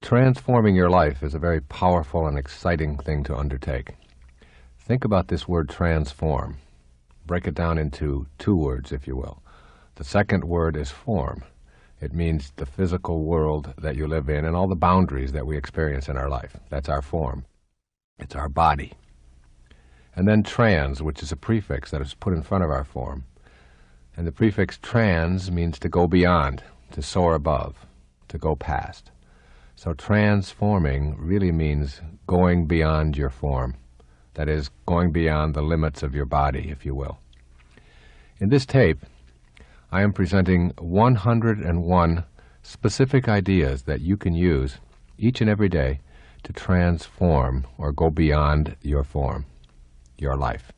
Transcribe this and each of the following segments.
Transforming your life is a very powerful and exciting thing to undertake. Think about this word transform. Break it down into two words, if you will. The second word is form. It means the physical world that you live in and all the boundaries that we experience in our life. That's our form. It's our body. And then trans, which is a prefix that is put in front of our form. And the prefix trans means to go beyond, to soar above, to go past. So transforming really means going beyond your form. That is, going beyond the limits of your body, if you will. In this tape, I am presenting 101 specific ideas that you can use each and every day to transform or go beyond your form, your life.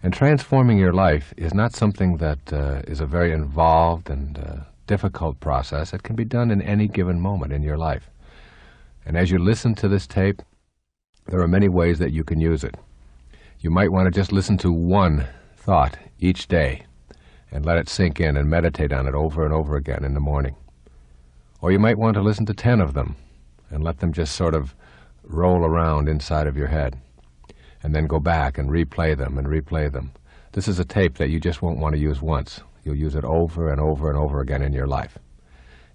And transforming your life is not something that is a very involved and difficult process. It can be done in any given moment in your life. And as you listen to this tape, there are many ways that you can use it. You might want to just listen to one thought each day and let it sink in and meditate on it over and over again in the morning. Or you might want to listen to 10 of them and let them just sort of roll around inside of your head, and then go back and replay them and replay them. This is a tape that you just won't want to use once. You'll use it over and over and over again in your life.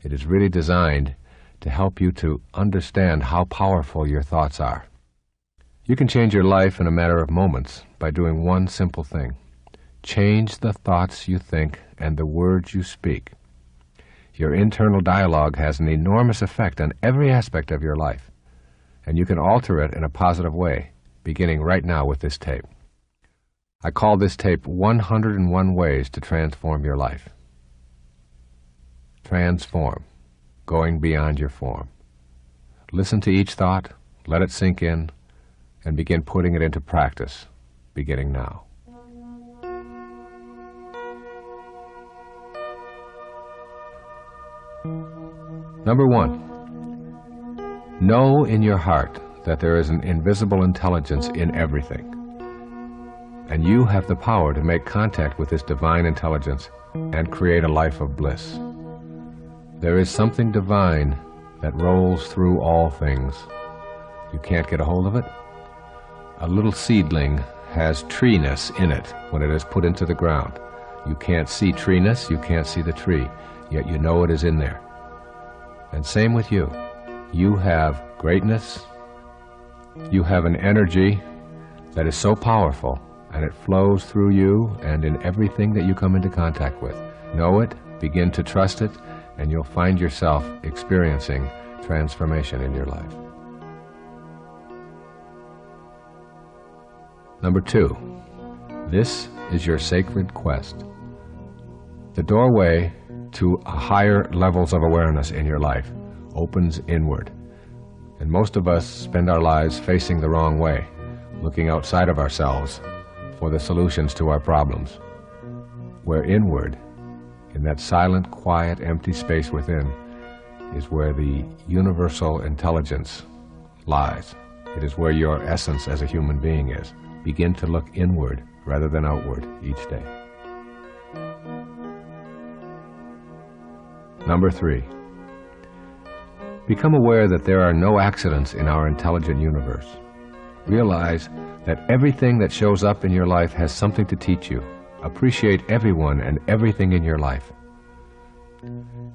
It is really designed to help you to understand how powerful your thoughts are. You can change your life in a matter of moments by doing one simple thing. Change the thoughts you think and the words you speak. Your internal dialogue has an enormous effect on every aspect of your life, and you can alter it in a positive way, beginning right now with this tape. I call this tape 101 Ways to Transform Your Life. Transform, going beyond your form. Listen to each thought, let it sink in, and begin putting it into practice, beginning now. Number 1, know in your heart that there is an invisible intelligence in everything, and you have the power to make contact with this divine intelligence and create a life of bliss. There is something divine that rolls through all things. You can't get a hold of it? A little seedling has treeness in it when it is put into the ground. You can't see treeness, you can't see the tree, yet you know it is in there. And same with you. You have greatness. You have an energy that is so powerful, and it flows through you and in everything that you come into contact with. Know it, begin to trust it, and you'll find yourself experiencing transformation in your life. Number 2, this is your sacred quest. The doorway to higher levels of awareness in your life opens inward. And most of us spend our lives facing the wrong way, looking outside of ourselves for the solutions to our problems. Where inward, in that silent, quiet, empty space within, is where the universal intelligence lies. It is where your essence as a human being is. Begin to look inward rather than outward each day. Number 3, become aware that there are no accidents in our intelligent universe. Realize that everything that shows up in your life has something to teach you. Appreciate everyone and everything in your life.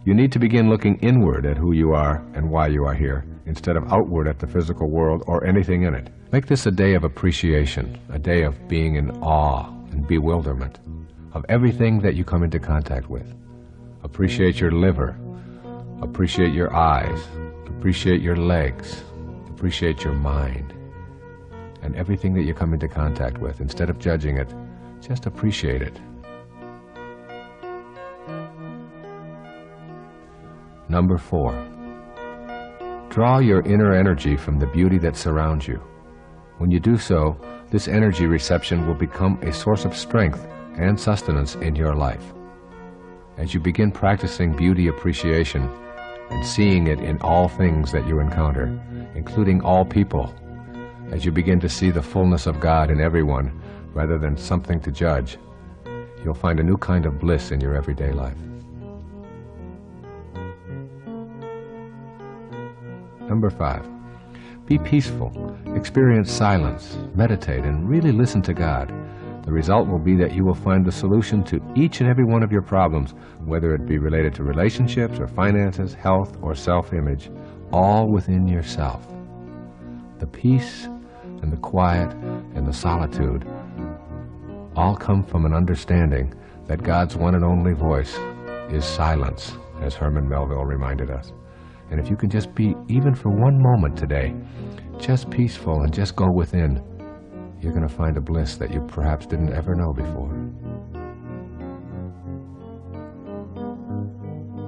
You need to begin looking inward at who you are and why you are here, instead of outward at the physical world or anything in it. Make this a day of appreciation, a day of being in awe and bewilderment of everything that you come into contact with. Appreciate your liver, appreciate your eyes, appreciate your legs, appreciate your mind, and everything that you come into contact with. Instead of judging it, just appreciate it. Number 4, draw your inner energy from the beauty that surrounds you. When you do so, this energy reception will become a source of strength and sustenance in your life. As you begin practicing beauty appreciation and seeing it in all things that you encounter, including all people, as you begin to see the fullness of God in everyone rather than something to judge, you'll find a new kind of bliss in your everyday life. Number 5, be peaceful, experience silence, meditate, and really listen to God. The result will be that you will find the solution to each and every one of your problems, whether it be related to relationships or finances, health or self-image, all within yourself. The peace and the quiet and the solitude all come from an understanding that God's one and only voice is silence, as Herman Melville reminded us. And if you can just be, even for one moment today, just peaceful and just go within, you're going to find a bliss that you perhaps didn't ever know before.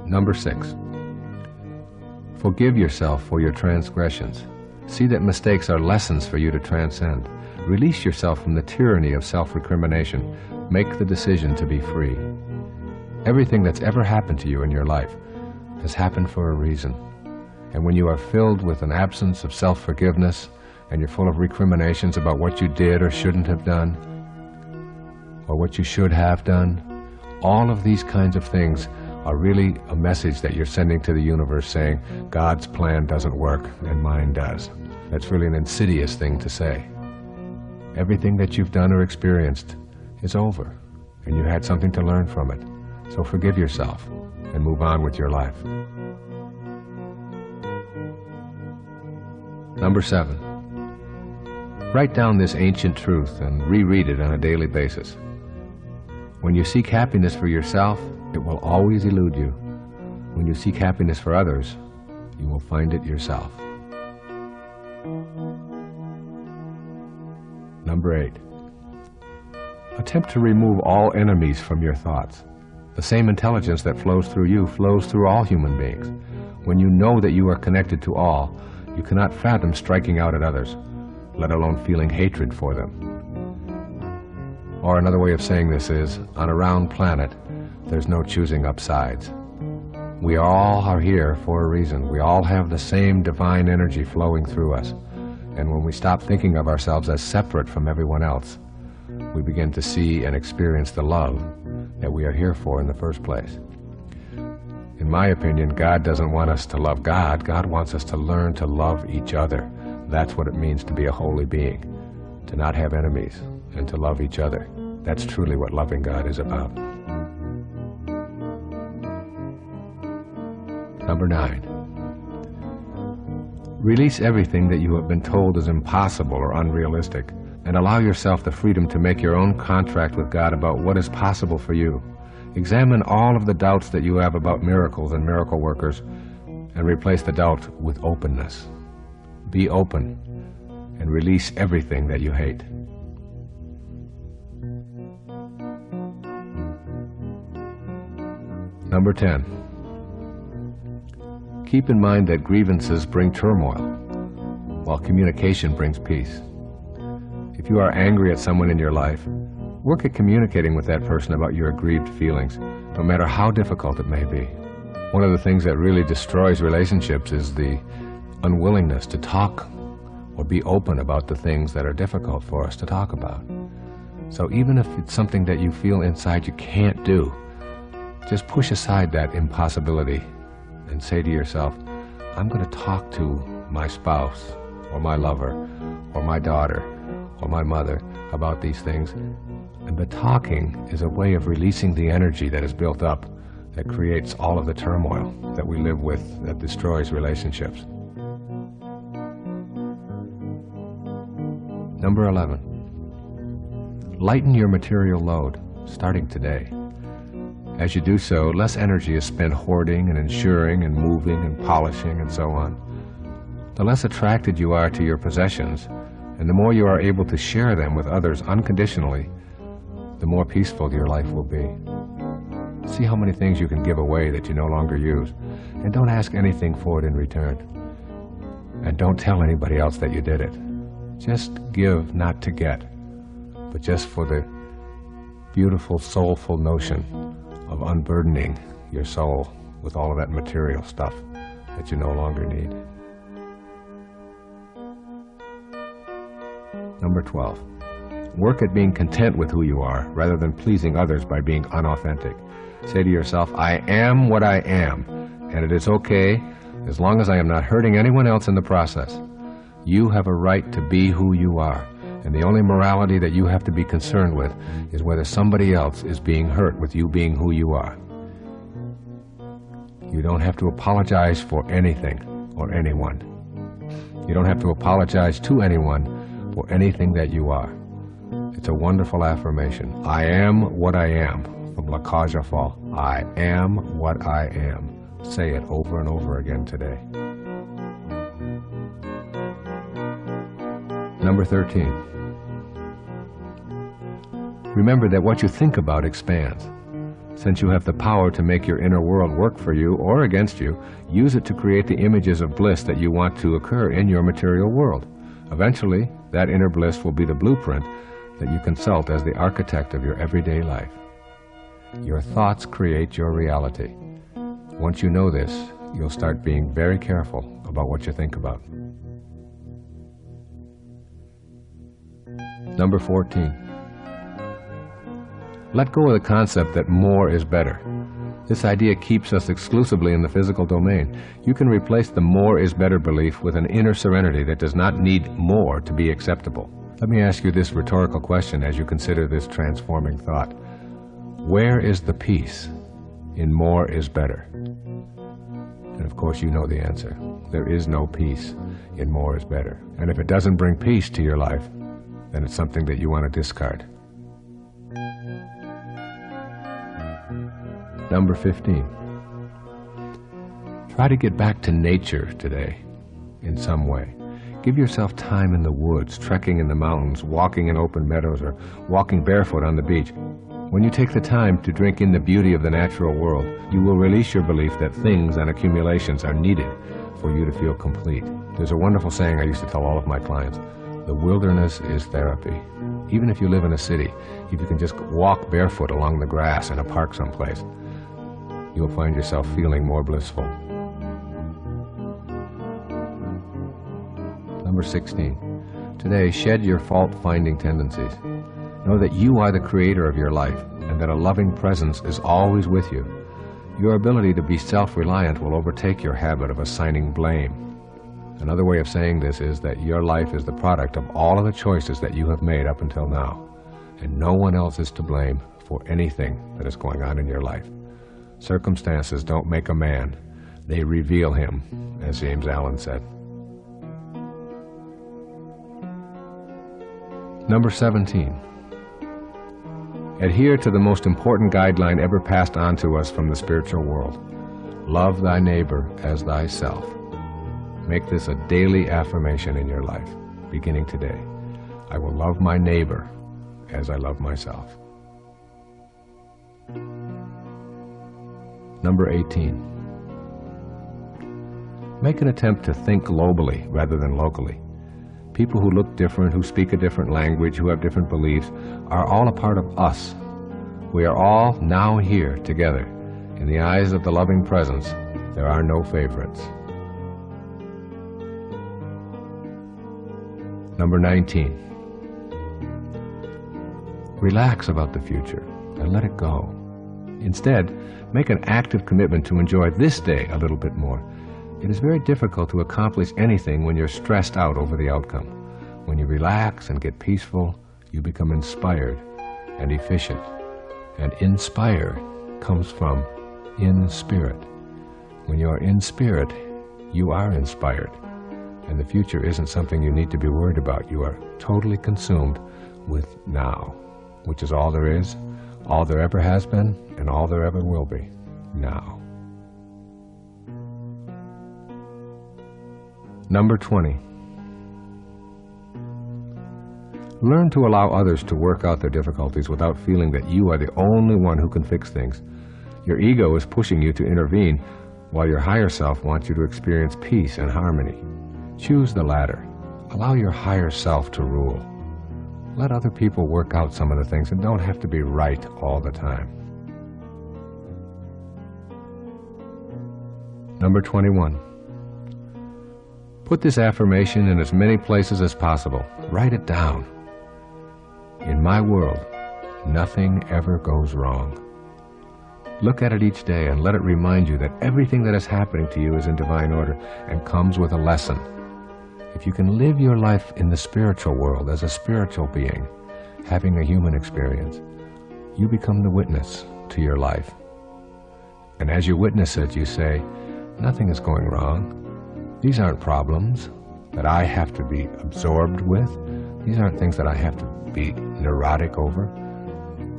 Number 6, forgive yourself for your transgressions. See that mistakes are lessons for you to transcend. Release yourself from the tyranny of self-recrimination. Make the decision to be free. Everything that's ever happened to you in your life has happened for a reason. And when you are filled with an absence of self-forgiveness, and you're full of recriminations about what you did or shouldn't have done, or what you should have done, all of these kinds of things are really a message that you're sending to the universe saying, God's plan doesn't work and mine does. That's really an insidious thing to say. Everything that you've done or experienced is over, and you had something to learn from it. So forgive yourself and move on with your life. Number 7, write down this ancient truth and reread it on a daily basis. When you seek happiness for yourself, it will always elude you. When you seek happiness for others, you will find it yourself. Number 8, attempt to remove all enemies from your thoughts. The same intelligence that flows through you flows through all human beings. When you know that you are connected to all, you cannot fathom striking out at others, let alone feeling hatred for them. Or another way of saying this is, on a round planet, there's no choosing up sides. We all are here for a reason. We all have the same divine energy flowing through us. And when we stop thinking of ourselves as separate from everyone else, we begin to see and experience the love that we are here for in the first place. In my opinion, God doesn't want us to love God. God wants us to learn to love each other. That's what it means to be a holy being, to not have enemies and to love each other. That's truly what loving God is about. Number 9, release everything that you have been told is impossible or unrealistic, and allow yourself the freedom to make your own contract with God about what is possible for you. Examine all of the doubts that you have about miracles and miracle workers, and replace the doubt with openness. Be open and release everything that you hate. Number 10, keep in mind that grievances bring turmoil, while communication brings peace. If you are angry at someone in your life, work at communicating with that person about your aggrieved feelings, no matter how difficult it may be. One of the things that really destroys relationships is the unwillingness to talk or be open about the things that are difficult for us to talk about. So even if it's something that you feel inside you can't do, just push aside that impossibility and say to yourself, I'm going to talk to my spouse or my lover or my daughter or my mother about these things. And the talking is a way of releasing the energy that is built up, that creates all of the turmoil that we live with, that destroys relationships. Number 11, lighten your material load, starting today. As you do so, less energy is spent hoarding and ensuring and moving and polishing and so on. The less attracted you are to your possessions, and the more you are able to share them with others unconditionally, the more peaceful your life will be. See how many things you can give away that you no longer use, and don't ask anything for it in return. And don't tell anybody else that you did it. Just give, not to get, but just for the beautiful, soulful notion of unburdening your soul with all of that material stuff that you no longer need. Number 12, work at being content with who you are rather than pleasing others by being unauthentic. Say to yourself, I am what I am, and it is okay. as long as I am not hurting anyone else in the process. You have a right to be who you are, and the only morality that you have to be concerned with is whether somebody else is being hurt with you being who you are. You don't have to apologize for anything or anyone. You don't have to apologize to anyone for anything that you are. It's a wonderful affirmation. I am what I am, from La Cage aux Folles. I am what I am. Say it over and over again today. Number 13. Remember that what you think about expands. Since you have the power to make your inner world work for you or against you, use it to create the images of bliss that you want to occur in your material world. Eventually, that inner bliss will be the blueprint that you consult as the architect of your everyday life. Your thoughts create your reality. Once you know this, you'll start being very careful about what you think about. Number 14. Let go of the concept that more is better. This idea keeps us exclusively in the physical domain. You can replace the more is better belief with an inner serenity that does not need more to be acceptable. Let me ask you this rhetorical question as you consider this transforming thought. Where is the peace in more is better? And of course you know the answer. There is no peace in more is better. And if it doesn't bring peace to your life, then it's something that you want to discard. Number 15. Try to get back to nature today in some way. Give yourself time in the woods, trekking in the mountains, walking in open meadows, or walking barefoot on the beach. When you take the time to drink in the beauty of the natural world, you will release your belief that things and accumulations are needed for you to feel complete. There's a wonderful saying I used to tell all of my clients. The wilderness is therapy. Even if you live in a city, if you can just walk barefoot along the grass in a park someplace, you'll find yourself feeling more blissful. Number 16. Today, shed your fault-finding tendencies. Know that you are the creator of your life and that a loving presence is always with you. Your ability to be self-reliant will overtake your habit of assigning blame. Another way of saying this is that your life is the product of all of the choices that you have made up until now, and no one else is to blame for anything that is going on in your life. Circumstances don't make a man, they reveal him, as James Allen said. Number 17. Adhere to the most important guideline ever passed on to us from the spiritual world. Love thy neighbor as thyself. Make this a daily affirmation in your life, beginning today. I will love my neighbor as I love myself. Number 18. Make an attempt to think globally rather than locally. People who look different, who speak a different language, who have different beliefs, are all a part of us. We are all now here together. In the eyes of the loving presence, there are no favorites. Number 19. Relax about the future and let it go. Instead, make an active commitment to enjoy this day a little bit more. It is very difficult to accomplish anything when you're stressed out over the outcome. When you relax and get peaceful, you become inspired and efficient. And inspire comes from in spirit. When you are in spirit, you are inspired. And the future isn't something you need to be worried about. You are totally consumed with now, which is all there is, all there ever has been, and all there ever will be, now. Number 20. Learn to allow others to work out their difficulties without feeling that you are the only one who can fix things. Your ego is pushing you to intervene, while your higher self wants you to experience peace and harmony. Choose the latter. Allow your higher self to rule. Let other people work out some of the things and don't have to be right all the time. Number 21. Put this affirmation in as many places as possible. Write it down. In my world, nothing ever goes wrong. Look at it each day and let it remind you that everything that is happening to you is in divine order and comes with a lesson. If you can live your life in the spiritual world as a spiritual being, having a human experience, you become the witness to your life. And as you witness it, you say, nothing is going wrong. These aren't problems that I have to be absorbed with. These aren't things that I have to be neurotic over.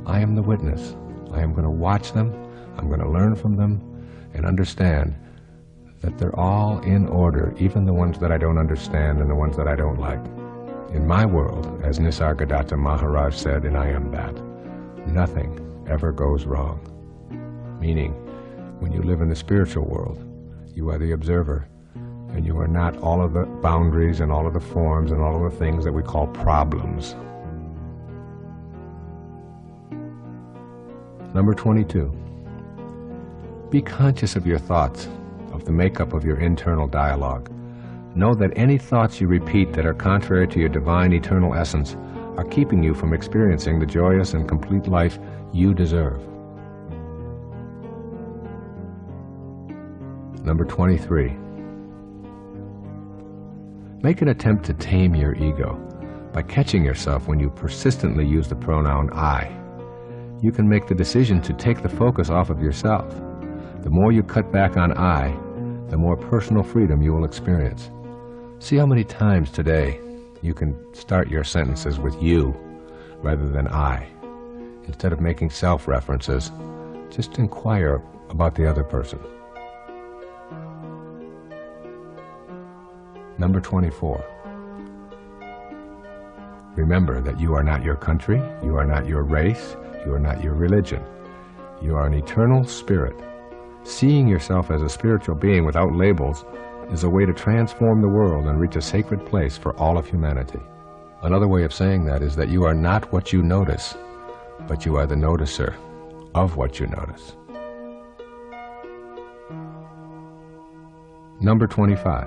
I am the witness. I am going to watch them. I'm going to learn from them and understand that they're all in order, even the ones that I don't understand and the ones that I don't like. In my world, as Nisargadatta Maharaj said in I Am That, nothing ever goes wrong. Meaning, when you live in the spiritual world, you are the observer, and you are not all of the boundaries and all of the forms and all of the things that we call problems. Number 22. Be conscious of your thoughts, of the makeup of your internal dialogue. Know that any thoughts you repeat that are contrary to your divine eternal essence are keeping you from experiencing the joyous and complete life you deserve. Number 23. Make an attempt to tame your ego by catching yourself when you persistently use the pronoun I. You can make the decision to take the focus off of yourself. The more you cut back on I, the more personal freedom you will experience. See how many times today you can start your sentences with you rather than I. Instead of making self-references, just inquire about the other person. Number 24. Remember that you are not your country, you are not your race, you are not your religion. You are an eternal spirit. Seeing yourself as a spiritual being without labels is a way to transform the world and reach a sacred place for all of humanity. Another way of saying that is that you are not what you notice, but you are the noticer of what you notice. Number 25.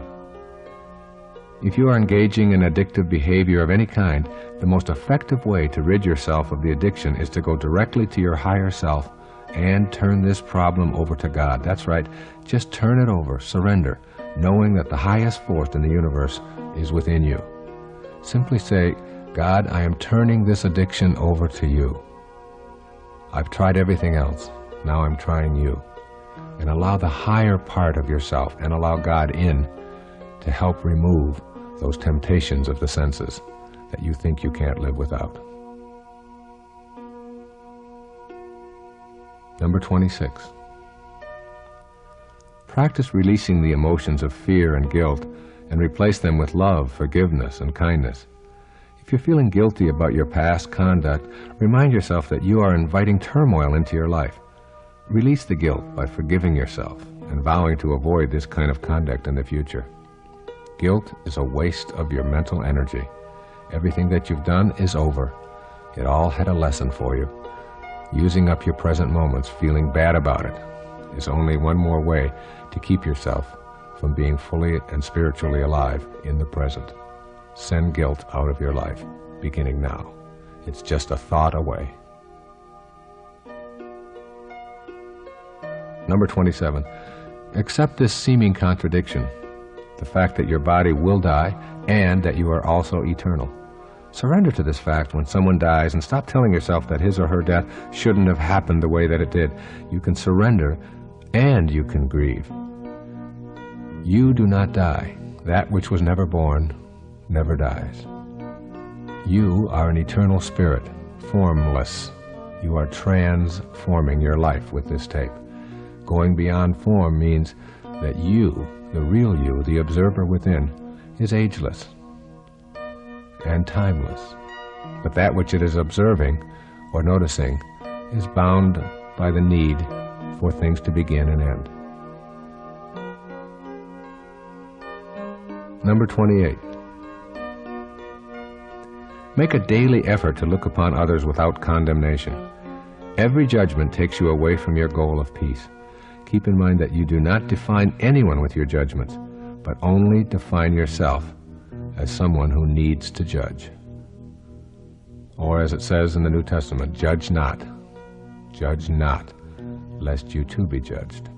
If you are engaging in addictive behavior of any kind, the most effective way to rid yourself of the addiction is to go directly to your higher self and turn this problem over to God. That's right, just turn it over, surrender, knowing that the highest force in the universe is within you. Simply say, God, I am turning this addiction over to you. I've tried everything else, now I'm trying you. And allow the higher part of yourself and allow God in to help remove those temptations of the senses that you think you can't live without. Number 26. Practice releasing the emotions of fear and guilt and replace them with love, forgiveness, and kindness. If you're feeling guilty about your past conduct, remind yourself that you are inviting turmoil into your life. Release the guilt by forgiving yourself and vowing to avoid this kind of conduct in the future. Guilt is a waste of your mental energy. Everything that you've done is over. It all had a lesson for you. Using up your present moments, feeling bad about it, is only one more way to keep yourself from being fully and spiritually alive in the present. Send guilt out of your life, beginning now. It's just a thought away. Number 27. Accept this seeming contradiction, the fact that your body will die and that you are also eternal. Surrender to this fact when someone dies and stop telling yourself that his or her death shouldn't have happened the way that it did. You can surrender and you can grieve. You do not die. That which was never born never dies. You are an eternal spirit, formless. You are transforming your life with this tape. Going beyond form means that you, the real you, the observer within, is ageless and timeless. But that which it is observing or noticing is bound by the need for things to begin and end. Number 28. Make a daily effort to look upon others without condemnation. Every judgment takes you away from your goal of peace. Keep in mind that you do not define anyone with your judgments, but only define yourself as someone who needs to judge. Or as it says in the New Testament, judge not, lest you too be judged.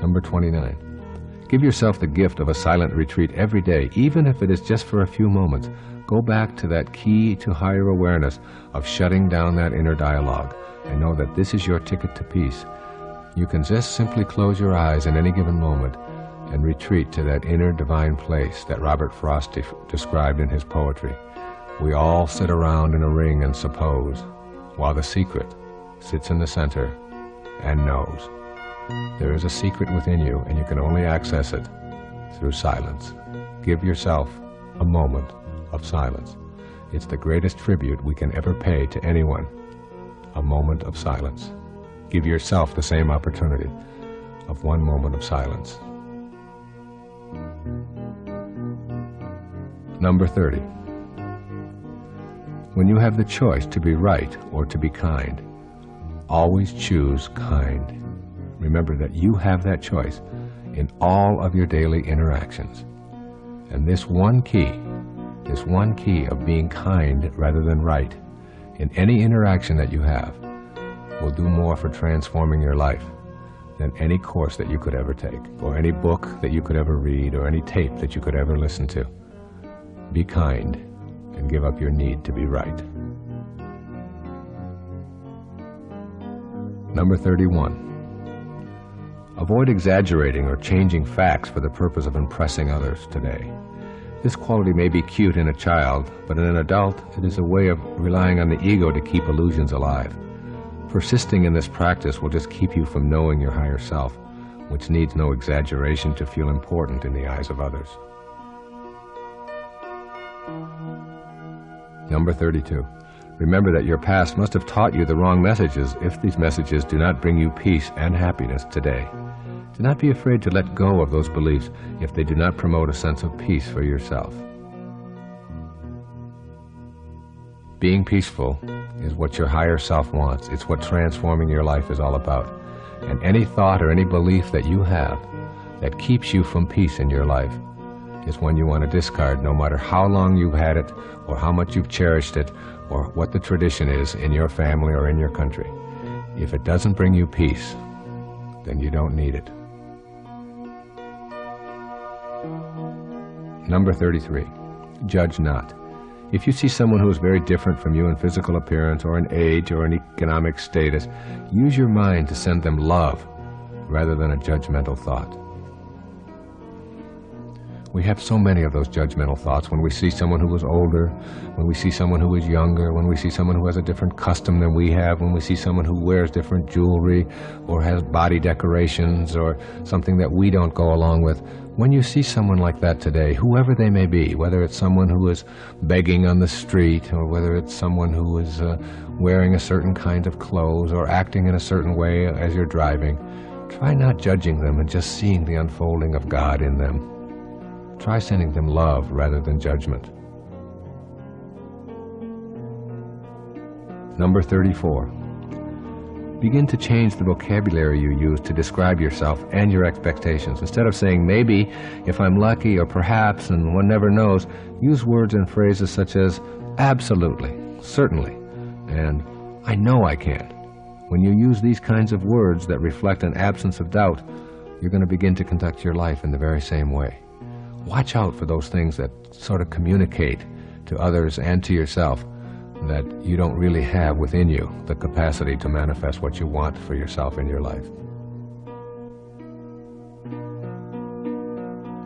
Number 29. Give yourself the gift of a silent retreat every day, even if it is just for a few moments. Go back to that key to higher awareness of shutting down that inner dialogue, and know that this is your ticket to peace. You can just simply close your eyes in any given moment and retreat to that inner divine place that Robert Frost described in his poetry. We all sit around in a ring and suppose, while the secret sits in the center and knows. There is a secret within you, and you can only access it through silence. Give yourself a moment of silence. It's the greatest tribute we can ever pay to anyone. A moment of silence. Give yourself the same opportunity of one moment of silence. Number 30. When you have the choice to be right or to be kind, always choose kind. Remember that you have that choice in all of your daily interactions. And this one key of being kind rather than right in any interaction that you have will do more for transforming your life than any course that you could ever take, or any book that you could ever read, or any tape that you could ever listen to. Be kind and give up your need to be right. Number 31. Avoid exaggerating or changing facts for the purpose of impressing others today. This quality may be cute in a child, but in an adult, it is a way of relying on the ego to keep illusions alive. Persisting in this practice will just keep you from knowing your higher self, which needs no exaggeration to feel important in the eyes of others. Number 32. Remember that your past must have taught you the wrong messages if these messages do not bring you peace and happiness today. Do not be afraid to let go of those beliefs if they do not promote a sense of peace for yourself. Being peaceful is what your higher self wants. It's what transforming your life is all about. And any thought or any belief that you have that keeps you from peace in your life is one you want to discard, no matter how long you've had it, or how much you've cherished it, or what the tradition is in your family or in your country. If it doesn't bring you peace, then you don't need it. Number 33. Judge not. If you see someone who is very different from you in physical appearance or in age or in economic status, use your mind to send them love rather than a judgmental thought. We have so many of those judgmental thoughts when we see someone who is older, when we see someone who is younger, when we see someone who has a different custom than we have, when we see someone who wears different jewelry or has body decorations or something that we don't go along with. When you see someone like that today, whoever they may be, whether it's someone who is begging on the street or whether it's someone who is wearing a certain kind of clothes or acting in a certain way as you're driving, try not judging them and just seeing the unfolding of God in them. Try sending them love rather than judgment. Number 34. Begin to change the vocabulary you use to describe yourself and your expectations. Instead of saying maybe, if I'm lucky, or perhaps, and one never knows, use words and phrases such as absolutely, certainly, and I know I can. When you use these kinds of words that reflect an absence of doubt, you're going to begin to conduct your life in the very same way. Watch out for those things that sort of communicate to others and to yourself that you don't really have within you the capacity to manifest what you want for yourself in your life.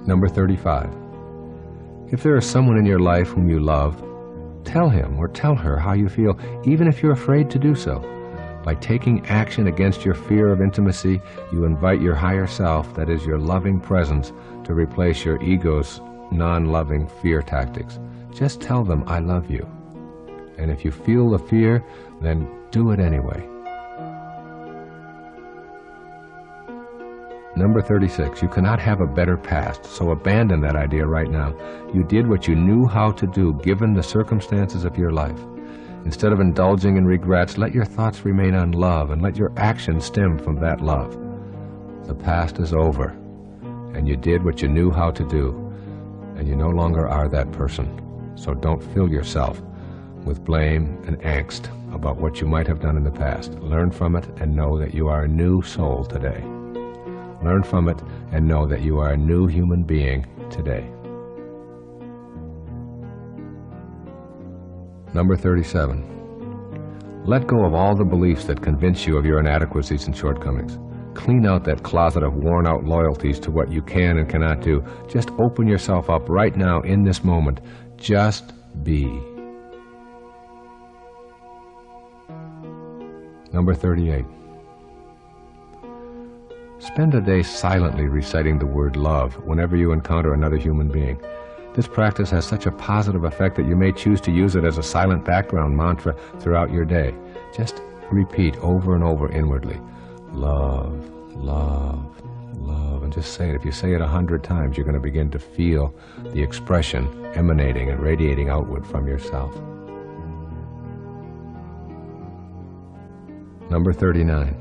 Number 35. If there is someone in your life whom you love, tell him or tell her how you feel, even if you're afraid to do so. By taking action against your fear of intimacy, you invite your higher self, that is your loving presence, to replace your ego's non-loving fear tactics. Just tell them, I love you. And if you feel the fear, then do it anyway. Number 36, you cannot have a better past, so abandon that idea right now. You did what you knew how to do, given the circumstances of your life. Instead of indulging in regrets, let your thoughts remain on love and let your actions stem from that love. The past is over, and you did what you knew how to do, and you no longer are that person. So don't fill yourself with blame and angst about what you might have done in the past. Learn from it and know that you are a new soul today. Learn from it and know that you are a new human being today. Number 37. Let go of all the beliefs that convince you of your inadequacies and shortcomings. Clean out that closet of worn-out loyalties to what you can and cannot do. Just open yourself up right now in this moment. Just be. Number 38. Spend a day silently reciting the word love whenever you encounter another human being. This practice has such a positive effect that you may choose to use it as a silent background mantra throughout your day. Just repeat over and over inwardly, love, love, love, and just say it. If you say it 100 times, you're going to begin to feel the expression emanating and radiating outward from yourself. Number 39.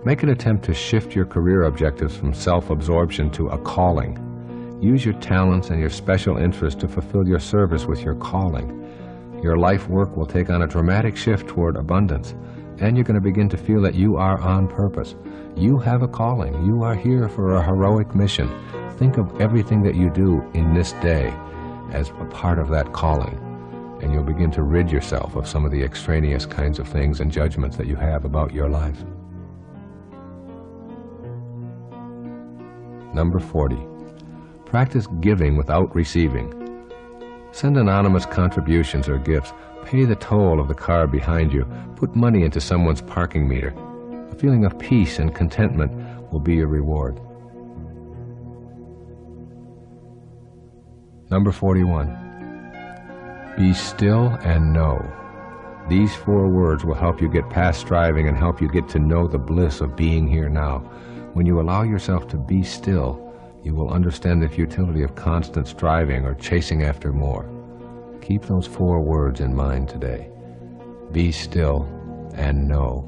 Make an attempt to shift your career objectives from self-absorption to a calling. Use your talents and your special interests to fulfill your service with your calling. Your life work will take on a dramatic shift toward abundance, and you're going to begin to feel that you are on purpose. You have a calling. You are here for a heroic mission. Think of everything that you do in this day as a part of that calling, and you'll begin to rid yourself of some of the extraneous kinds of things and judgments that you have about your life. Number 40. Practice giving without receiving. Send anonymous contributions or gifts. Pay the toll of the car behind you. Put money into someone's parking meter. A feeling of peace and contentment will be your reward. Number 41. Be still and know. These 4 words will help you get past striving and help you get to know the bliss of being here now. When you allow yourself to be still, you will understand the futility of constant striving or chasing after more. Keep those 4 words in mind today. Be still and know.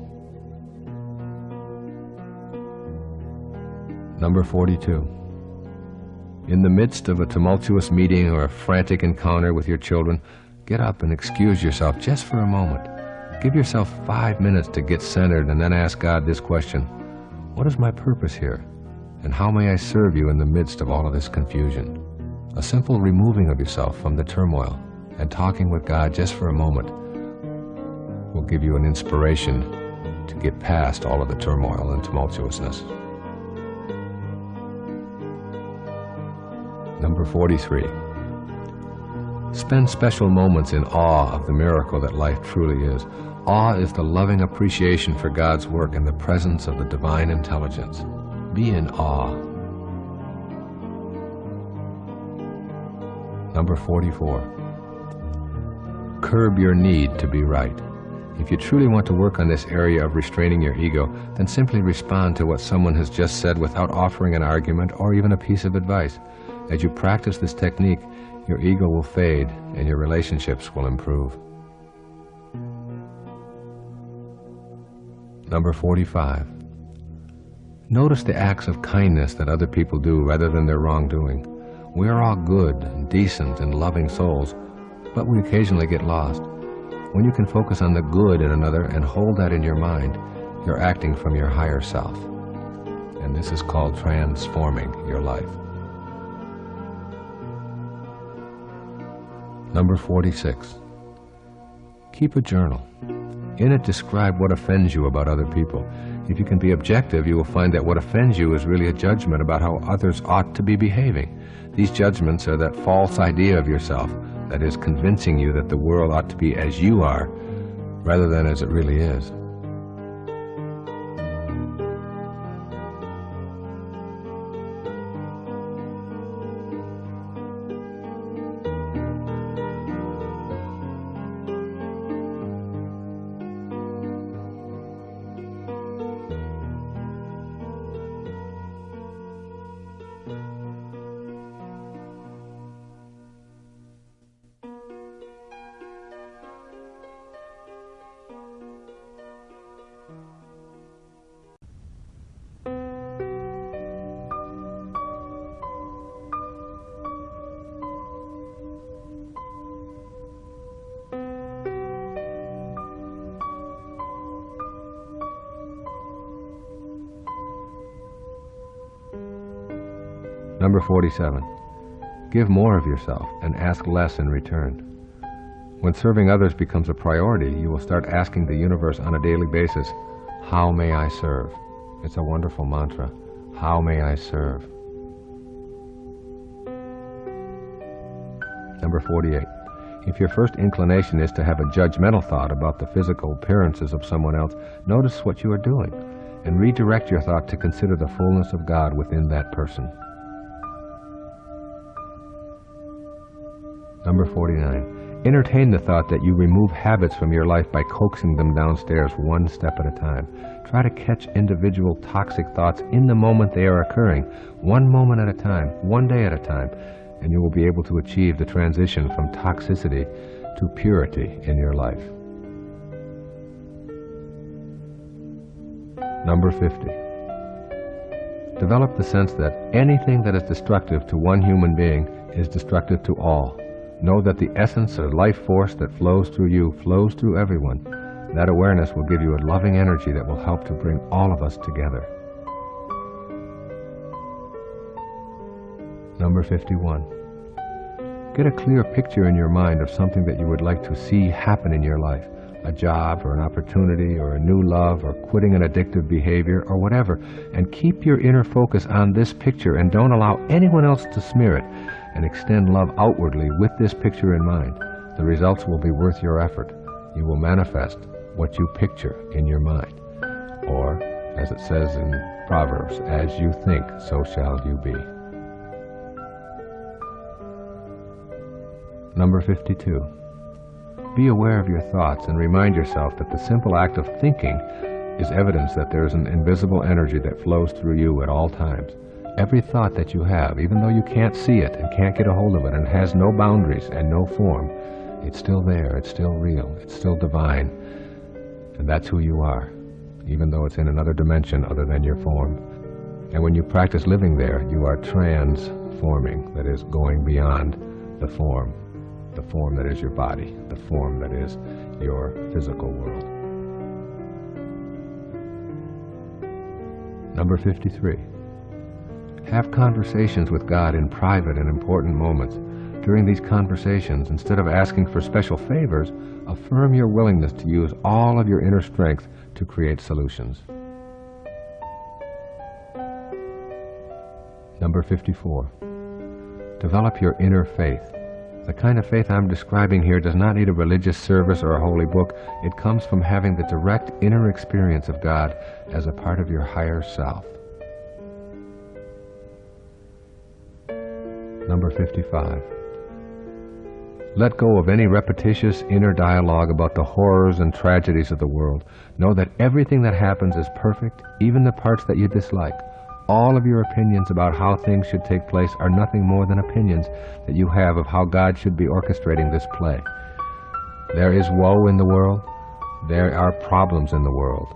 Number 42. In the midst of a tumultuous meeting or a frantic encounter with your children, get up and excuse yourself just for a moment. Give yourself 5 minutes to get centered and then ask God this question: what is my purpose here? And how may I serve you in the midst of all of this confusion? A simple removing of yourself from the turmoil and talking with God just for a moment will give you an inspiration to get past all of the turmoil and tumultuousness. Number 43. Spend special moments in awe of the miracle that life truly is. Awe is the loving appreciation for God's work in the presence of the divine intelligence. Be in awe. Number 44. Curb your need to be right. If you truly want to work on this area of restraining your ego, then simply respond to what someone has just said without offering an argument or even a piece of advice. As you practice this technique, your ego will fade and your relationships will improve. Number 45. Notice the acts of kindness that other people do rather than their wrongdoing. We are all good, and decent, and loving souls, but we occasionally get lost. When you can focus on the good in another and hold that in your mind, you're acting from your higher self. And this is called transforming your life. Number 46. Keep a journal. In it, describe what offends you about other people. If you can be objective, you will find that what offends you is really a judgment about how others ought to be behaving. These judgments are that false idea of yourself that is convincing you that the world ought to be as you are rather than as it really is. Number 47. Give more of yourself and ask less in return. When serving others becomes a priority, you will start asking the universe on a daily basis, how may I serve? It's a wonderful mantra. How may I serve? Number 48. If your first inclination is to have a judgmental thought about the physical appearances of someone else, notice what you are doing and redirect your thought to consider the fullness of God within that person. Number 49. Entertain the thought that you remove habits from your life by coaxing them downstairs one step at a time. Try to catch individual toxic thoughts in the moment they are occurring, one moment at a time, one day at a time, and you will be able to achieve the transition from toxicity to purity in your life. Number 50. Develop the sense that anything that is destructive to one human being is destructive to all. Know that the essence of life force that flows through you flows through everyone. That awareness will give you a loving energy that will help to bring all of us together. Number 51. Get a clear picture in your mind of something that you would like to see happen in your life. A job or an opportunity or a new love or quitting an addictive behavior or whatever. And keep your inner focus on this picture and don't allow anyone else to smear it. And extend love outwardly with this picture in mind. The results will be worth your effort. You will manifest what you picture in your mind. Or, as it says in Proverbs, as you think, so shall you be. Number 52. Be aware of your thoughts and remind yourself that the simple act of thinking is evidence that there is an invisible energy that flows through you at all times. Every thought that you have, even though you can't see it and can't get a hold of it and has no boundaries and no form, it's still there, it's still real, it's still divine, and that's who you are, even though it's in another dimension other than your form. And when you practice living there, you are transforming, that is, going beyond the form that is your body, the form that is your physical world. Number 53. Have conversations with God in private and important moments. During these conversations, instead of asking for special favors, affirm your willingness to use all of your inner strength to create solutions. Number 54. Develop your inner faith. The kind of faith I'm describing here does not need a religious service or a holy book. It comes from having the direct inner experience of God as a part of your higher self. Number 55. Let go of any repetitious inner dialogue about the horrors and tragedies of the world. Know that everything that happens is perfect, even the parts that you dislike. All of your opinions about how things should take place are nothing more than opinions that you have of how God should be orchestrating this play. There is woe in the world. There are problems in the world.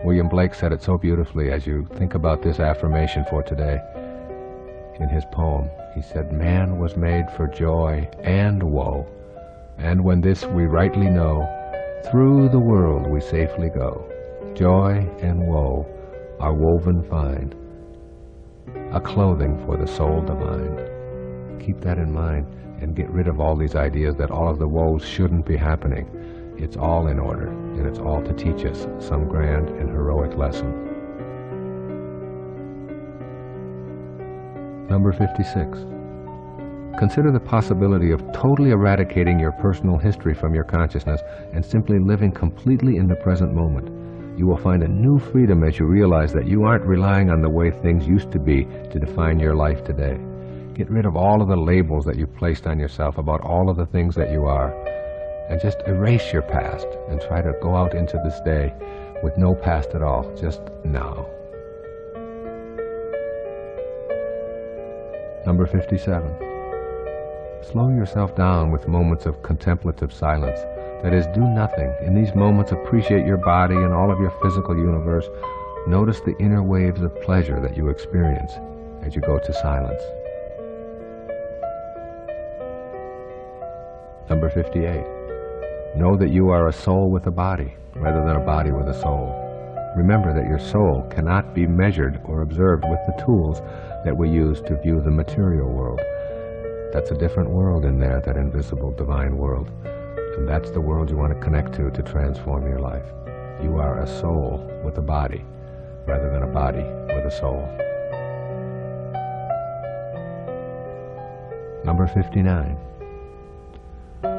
William Blake said it so beautifully as you think about this affirmation for today. In his poem, he said, "Man was made for joy and woe, and when this we rightly know, through the world we safely go. Joy and woe are woven fine, a clothing for the soul divine." Keep that in mind and get rid of all these ideas that all of the woes shouldn't be happening. It's all in order, and it's all to teach us some grand and heroic lesson. Number 56. Consider the possibility of totally eradicating your personal history from your consciousness and simply living completely in the present moment. You will find a new freedom as you realize that you aren't relying on the way things used to be to define your life today. Get rid of all of the labels that you've placed on yourself about all of the things that you are, and just erase your past and try to go out into this day with no past at all, just now. Number 57. Slow yourself down with moments of contemplative silence. That is, do nothing. In these moments, appreciate your body and all of your physical universe. Notice the inner waves of pleasure that you experience as you go to silence. Number 58. Know that you are a soul with a body, rather than a body with a soul. Remember that your soul cannot be measured or observed with the tools that we use to view the material world. That's a different world in there, that invisible divine world. And that's the world you want to connect to transform your life. You are a soul with a body, rather than a body with a soul. Number 59.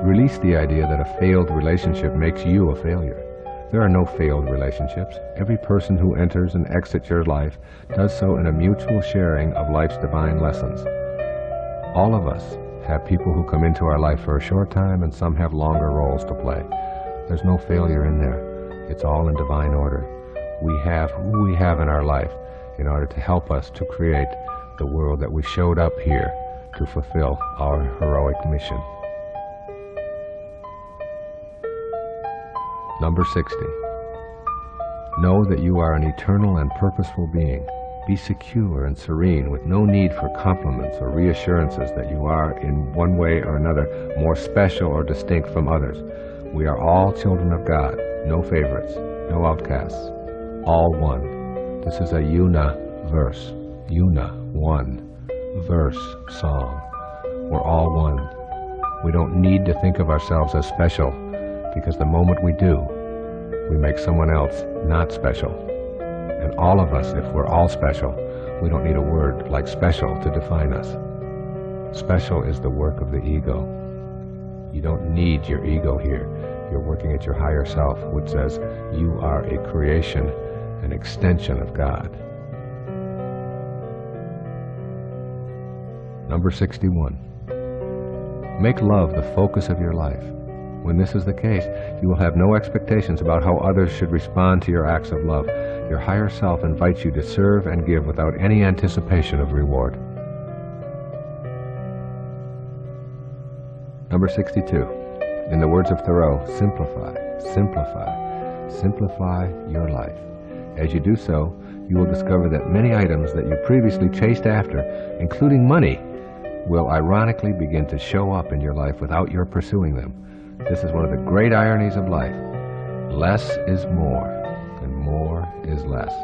Release the idea that a failed relationship makes you a failure. There are no failed relationships. Every person who enters and exits your life does so in a mutual sharing of life's divine lessons. All of us have people who come into our life for a short time, and some have longer roles to play. There's no failure in there. It's all in divine order. We have who we have in our life in order to help us to create the world that we showed up here to fulfill our heroic mission. Number 60. Know that you are an eternal and purposeful being. Be secure and serene with no need for compliments or reassurances that you are, in one way or another, more special or distinct from others. We are all children of God, no favorites, no outcasts, all one. This is a una-verse, one-verse song. We're all one. We don't need to think of ourselves as special, because the moment we do, we make someone else not special. And all of us, if we're all special, we don't need a word like special to define us. Special is the work of the ego. You don't need your ego here. You're working at your higher self, which says you are a creation, an extension of God. Number 61. Make love the focus of your life. When this is the case, you will have no expectations about how others should respond to your acts of love. Your higher self invites you to serve and give without any anticipation of reward. Number 62. In the words of Thoreau, simplify, simplify, simplify your life. As you do so, you will discover that many items that you previously chased after, including money, will ironically begin to show up in your life without your pursuing them. This is one of the great ironies of life. Less is more, and more is less.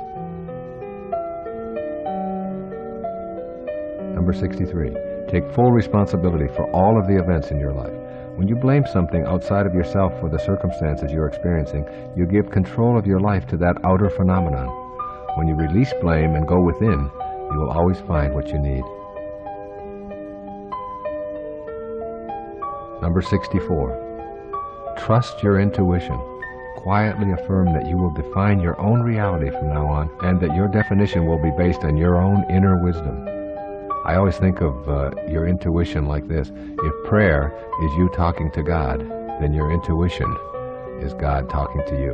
Number 63. Take full responsibility for all of the events in your life. When you blame something outside of yourself for the circumstances you're experiencing, you give control of your life to that outer phenomenon. When you release blame and go within, you will always find what you need. Number 64. Trust your intuition. Quietly affirm that you will define your own reality from now on, and that your definition will be based on your own inner wisdom. I always think of your intuition like this. If prayer is you talking to God, then your intuition is God talking to you.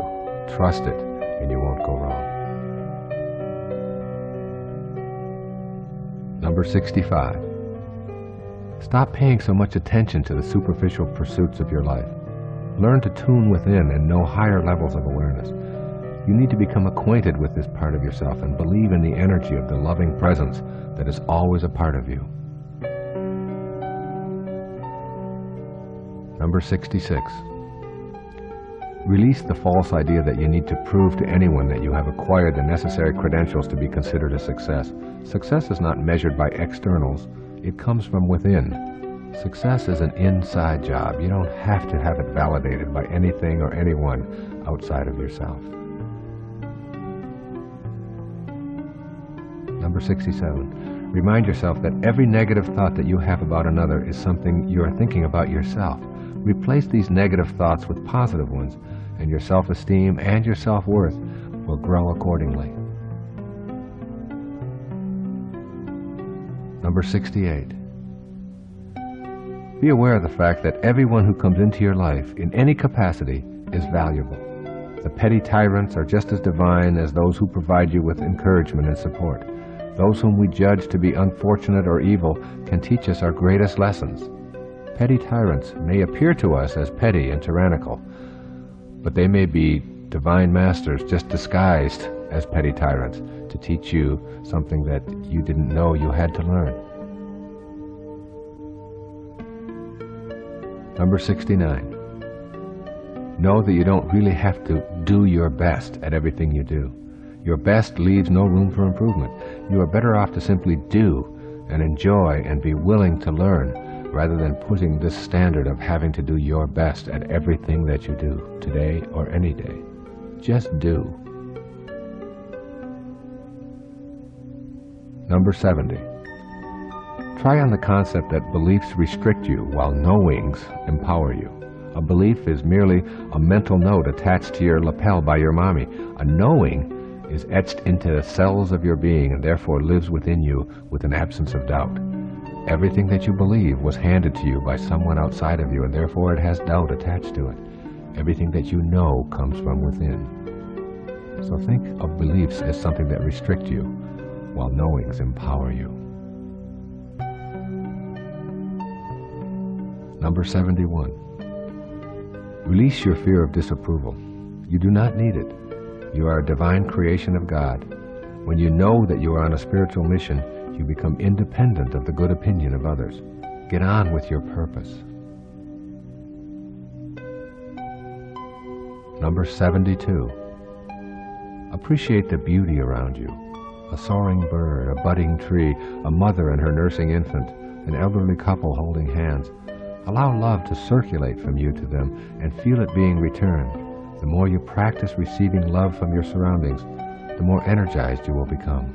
Trust it, and you won't go wrong. Number 65. Stop paying so much attention to the superficial pursuits of your life. Learn to tune within and know higher levels of awareness. You need to become acquainted with this part of yourself and believe in the energy of the loving presence that is always a part of you. Number 66. Release the false idea that you need to prove to anyone that you have acquired the necessary credentials to be considered a success. Success is not measured by externals. It comes from within. Success is an inside job. You don't have to have it validated by anything or anyone outside of yourself. Number 67. Remind yourself that every negative thought that you have about another is something you are thinking about yourself. Replace these negative thoughts with positive ones, and your self-esteem and your self-worth will grow accordingly. Number 68. Be aware of the fact that everyone who comes into your life in any capacity is valuable. The petty tyrants are just as divine as those who provide you with encouragement and support. Those whom we judge to be unfortunate or evil can teach us our greatest lessons. Petty tyrants may appear to us as petty and tyrannical, but they may be divine masters just disguised as petty tyrants to teach you something that you didn't know you had to learn. Number 69. Know that you don't really have to do your best at everything you do. Your best leaves no room for improvement. You are better off to simply do and enjoy and be willing to learn, rather than putting this standard of having to do your best at everything that you do, today or any day. Just do. Number 70. Try on the concept that beliefs restrict you while knowings empower you. A belief is merely a mental note attached to your lapel by your mommy. A knowing is etched into the cells of your being and therefore lives within you with an absence of doubt. Everything that you believe was handed to you by someone outside of you, and therefore it has doubt attached to it. Everything that you know comes from within. So think of beliefs as something that restrict you, while knowings empower you. Number 71. Release your fear of disapproval. You do not need it. You are a divine creation of God. When you know that you are on a spiritual mission, you become independent of the good opinion of others. Get on with your purpose. Number 72. Appreciate the beauty around you. A soaring bird, a budding tree, a mother and her nursing infant, an elderly couple holding hands. Allow love to circulate from you to them and feel it being returned. The more you practice receiving love from your surroundings, the more energized you will become.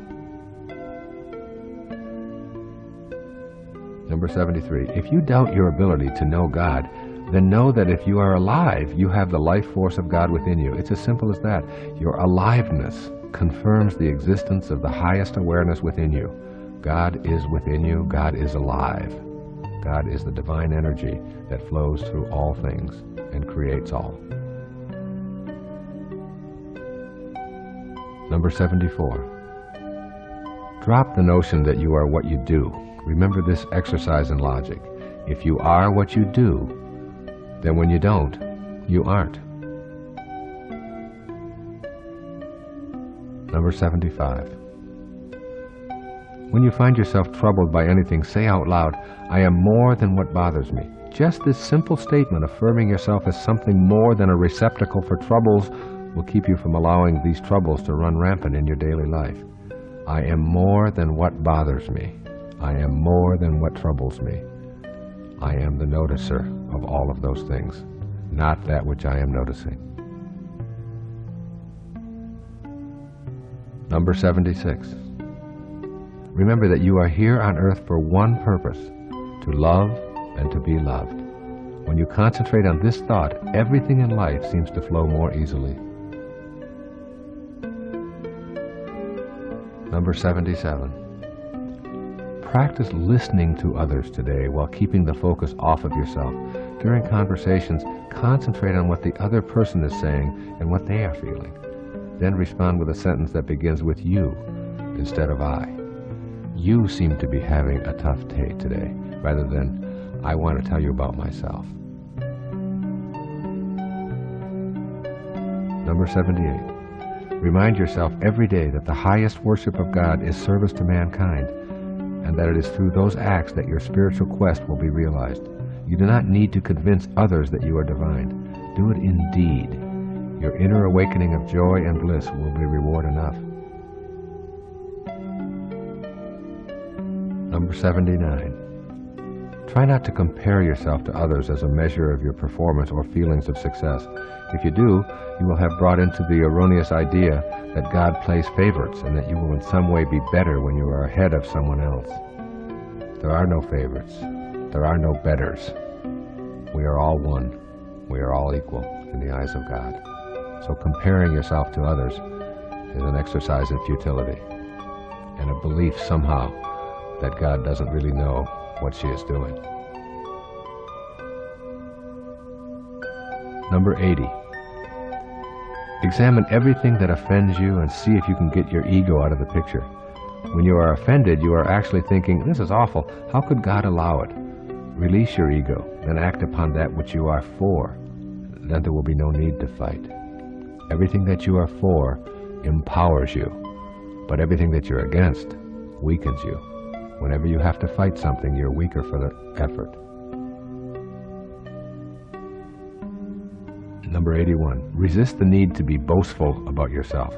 Number 73. If you doubt your ability to know God, then know that if you are alive, you have the life force of God within you. It's as simple as that. Your aliveness confirms the existence of the highest awareness within you. God is within you. God is alive. God is the divine energy that flows through all things and creates all. Number 74. Drop the notion that you are what you do. Remember this exercise in logic. If you are what you do, then when you don't, you aren't. Number 75. When you find yourself troubled by anything, say out loud, I am more than what bothers me. Just this simple statement affirming yourself as something more than a receptacle for troubles will keep you from allowing these troubles to run rampant in your daily life. I am more than what bothers me. I am more than what troubles me. I am the noticer of all of those things, not that which I am noticing. Number 76. Remember that you are here on earth for one purpose, to love and to be loved. When you concentrate on this thought, everything in life seems to flow more easily. Number 77. Practice listening to others today while keeping the focus off of yourself. During conversations, concentrate on what the other person is saying and what they are feeling. Then respond with a sentence that begins with you instead of I. You seem to be having a tough day today, rather than I want to tell you about myself. Number 78. Remind yourself every day that the highest worship of God is service to mankind, and that it is through those acts that your spiritual quest will be realized. You do not need to convince others that you are divine. Do it indeed. Your inner awakening of joy and bliss will be reward enough. Number 79. Try not to compare yourself to others as a measure of your performance or feelings of success. If you do, you will have brought into the erroneous idea that God plays favorites and that you will in some way be better when you are ahead of someone else. There are no favorites. There are no betters. We are all one. We are all equal in the eyes of God. So comparing yourself to others is an exercise in futility and a belief somehow that God doesn't really know what she is doing. Number 80. Examine everything that offends you and see if you can get your ego out of the picture. When you are offended, you are actually thinking, this is awful, how could God allow it? Release your ego, then act upon that which you are for. Then there will be no need to fight. Everything that you are for empowers you, but everything that you're against weakens you. Whenever you have to fight something, you're weaker for the effort. Number 81. Resist the need to be boastful about yourself.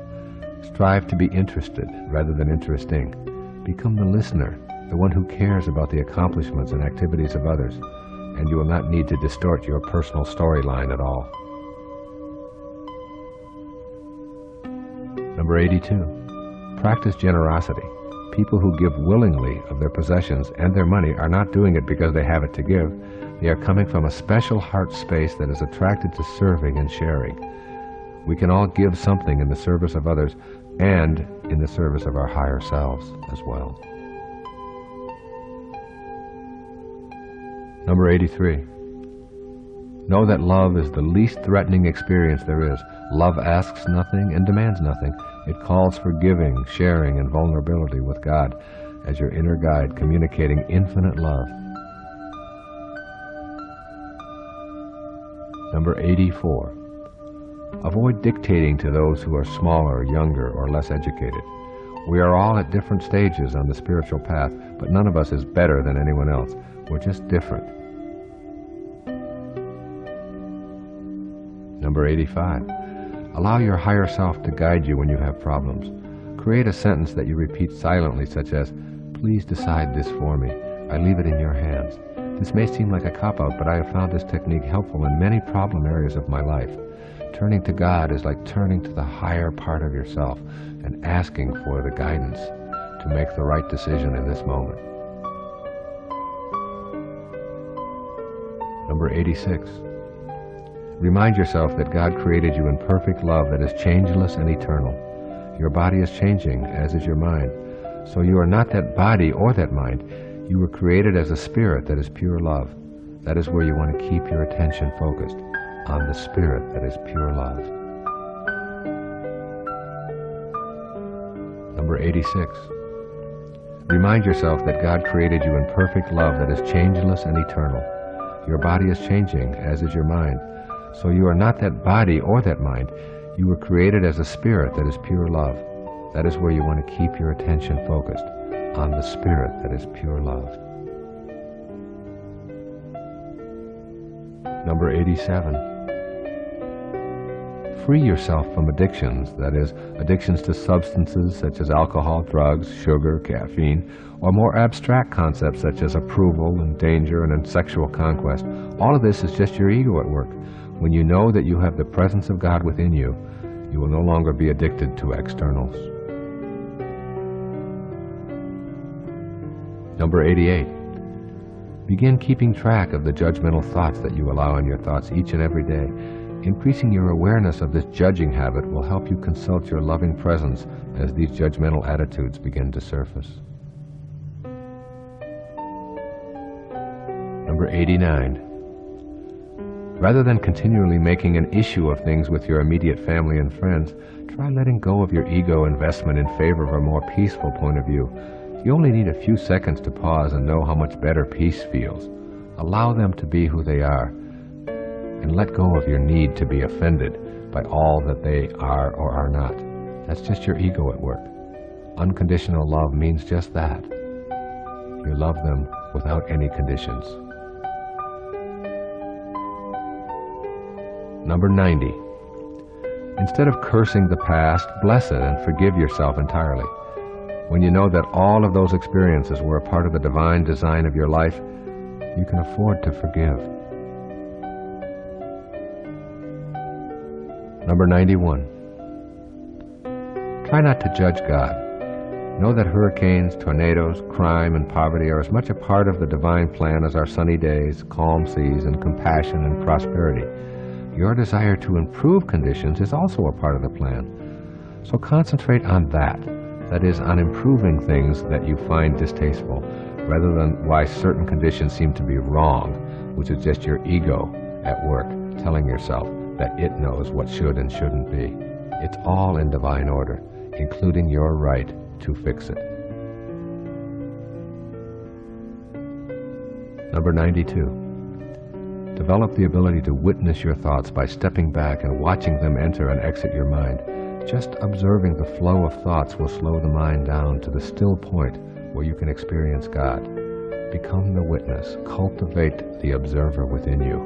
Strive to be interested rather than interesting. Become the listener, the one who cares about the accomplishments and activities of others, and you will not need to distort your personal storyline at all. Number 82. Practice generosity. People who give willingly of their possessions and their money are not doing it because they have it to give. They are coming from a special heart space that is attracted to serving and sharing. We can all give something in the service of others and in the service of our higher selves as well. Number 83. Know that love is the least threatening experience there is. Love asks nothing and demands nothing. It calls for giving, sharing, and vulnerability with God as your inner guide, communicating infinite love. Number 84. Avoid dictating to those who are smaller, younger, or less educated. We are all at different stages on the spiritual path, but none of us is better than anyone else. We're just different. Number 85. Allow your higher self to guide you when you have problems. Create a sentence that you repeat silently, such as, "Please decide this for me. I leave it in your hands." This may seem like a cop-out, but I have found this technique helpful in many problem areas of my life. Turning to God is like turning to the higher part of yourself and asking for the guidance to make the right decision in this moment. Number 86. Remind yourself that God created you in perfect love that is changeless and eternal. Your body is changing, as is your mind. So you are not that body or that mind. You were created as a spirit that is pure love. That is where you want to keep your attention focused, on the spirit that is pure love. Number 86. Remind yourself that God created you in perfect love that is changeless and eternal. Your body is changing, as is your mind. So you are not that body or that mind. You were created as a spirit that is pure love. That is where you want to keep your attention focused, on the spirit that is pure love. Number 87. Free yourself from addictions, that is, addictions to substances such as alcohol, drugs, sugar, caffeine, or more abstract concepts such as approval and danger and sexual conquest. All of this is just your ego at work. When you know that you have the presence of God within you, you will no longer be addicted to externals. Number 88. Begin keeping track of the judgmental thoughts that you allow in your thoughts each and every day. Increasing your awareness of this judging habit will help you consult your loving presence as these judgmental attitudes begin to surface. Number 89. Rather than continually making an issue of things with your immediate family and friends, try letting go of your ego investment in favor of a more peaceful point of view. You only need a few seconds to pause and know how much better peace feels. Allow them to be who they are, and let go of your need to be offended by all that they are or are not. That's just your ego at work. Unconditional love means just that. You love them without any conditions. Number 90. Instead of cursing the past, bless it and forgive yourself entirely. When you know that all of those experiences were a part of the divine design of your life, you can afford to forgive. Number 91. Try not to judge God. Know that hurricanes, tornadoes, crime, and poverty are as much a part of the divine plan as our sunny days, calm seas, and compassion and prosperity. Your desire to improve conditions is also a part of the plan. So concentrate on that. That is, on improving things that you find distasteful, rather than why certain conditions seem to be wrong, which is just your ego at work telling yourself that it knows what should and shouldn't be. It's all in divine order, including your right to fix it. Number 92. Develop the ability to witness your thoughts by stepping back and watching them enter and exit your mind. Just observing the flow of thoughts will slow the mind down to the still point where you can experience God. Become the witness. Cultivate the observer within you,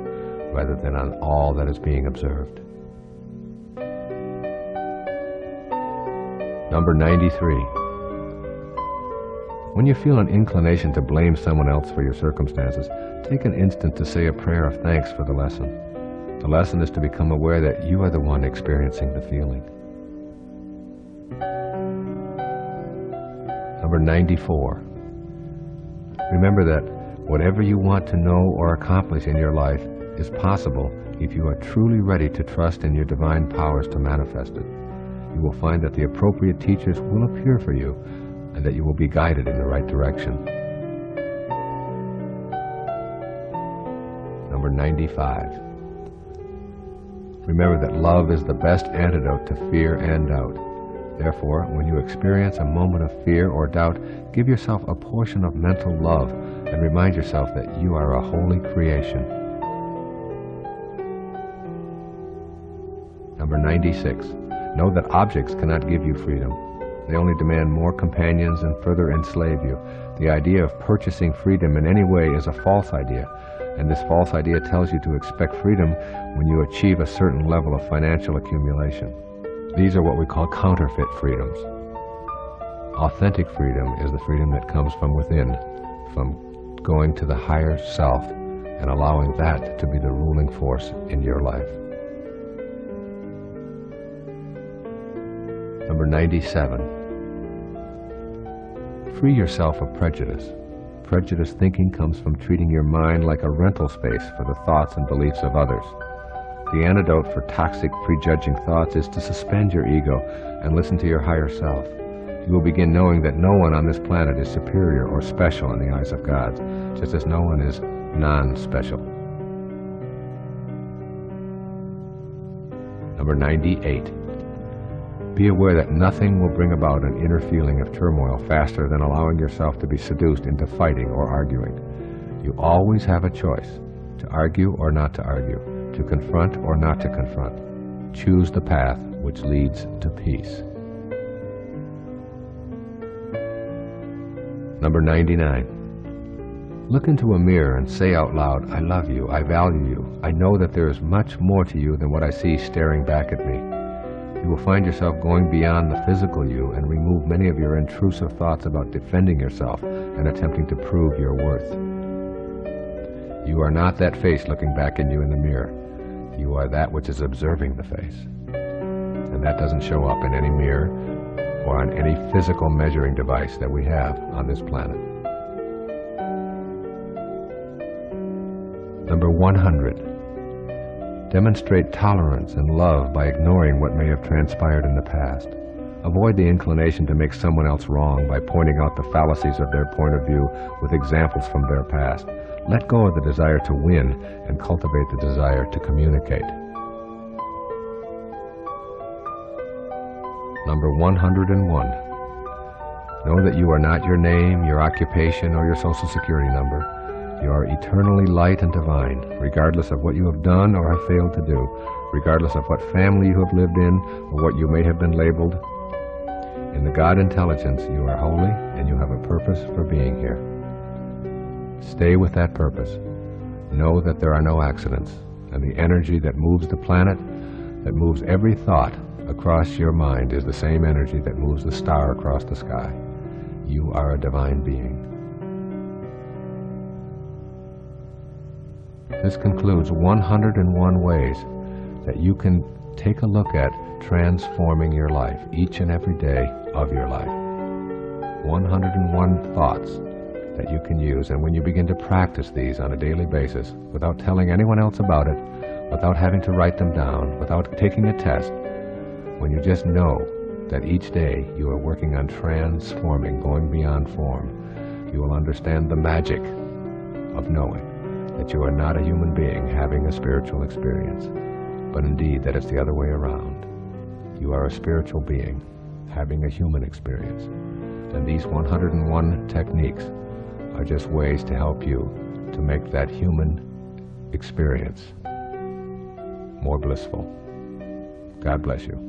rather than on all that is being observed. Number 93. When you feel an inclination to blame someone else for your circumstances, take an instant to say a prayer of thanks for the lesson. The lesson is to become aware that you are the one experiencing the feeling. Number 94. Remember that whatever you want to know or accomplish in your life is possible if you are truly ready to trust in your divine powers to manifest it. You will find that the appropriate teachers will appear for you and that you will be guided in the right direction. Number 95. Remember that love is the best antidote to fear and doubt. Therefore, when you experience a moment of fear or doubt, give yourself a portion of mental love and remind yourself that you are a holy creation. Number 96. Know that objects cannot give you freedom. They only demand more companions and further enslave you. The idea of purchasing freedom in any way is a false idea, and this false idea tells you to expect freedom when you achieve a certain level of financial accumulation. These are what we call counterfeit freedoms. Authentic freedom is the freedom that comes from within, from going to the higher self and allowing that to be the ruling force in your life. Number 97. Free yourself of prejudice. Prejudice thinking comes from treating your mind like a rental space for the thoughts and beliefs of others. The antidote for toxic, prejudging thoughts is to suspend your ego and listen to your higher self. You will begin knowing that no one on this planet is superior or special in the eyes of God, just as no one is non-special. Number 98. Be aware that nothing will bring about an inner feeling of turmoil faster than allowing yourself to be seduced into fighting or arguing. You always have a choice, to argue or not to argue, to confront or not to confront. Choose the path which leads to peace. Number 99. Look into a mirror and say out loud, I love you, I value you, I know that there is much more to you than what I see staring back at me. You will find yourself going beyond the physical you and remove many of your intrusive thoughts about defending yourself and attempting to prove your worth. You are not that face looking back at you in the mirror. You are that which is observing the face. And that doesn't show up in any mirror or on any physical measuring device that we have on this planet. Number 100. Demonstrate tolerance and love by ignoring what may have transpired in the past. Avoid the inclination to make someone else wrong by pointing out the fallacies of their point of view with examples from their past. Let go of the desire to win and cultivate the desire to communicate. Number 101. Know that you are not your name, your occupation, or your social security number. You are eternally light and divine, regardless of what you have done or have failed to do, regardless of what family you have lived in or what you may have been labeled. In the God intelligence, you are holy and you have a purpose for being here. Stay with that purpose. Know that there are no accidents, and the energy that moves the planet, that moves every thought across your mind, is the same energy that moves the star across the sky. You are a divine being. This concludes 101 ways that you can take a look at transforming your life each and every day of your life. 101 thoughts that you can use, and when you begin to practice these on a daily basis without telling anyone else about it, without having to write them down, without taking a test, when you just know that each day you are working on transforming, going beyond form, you will understand the magic of knowing that you are not a human being having a spiritual experience, but indeed that it's the other way around. You are a spiritual being having a human experience. And these 101 techniques are just ways to help you to make that human experience more blissful. God bless you.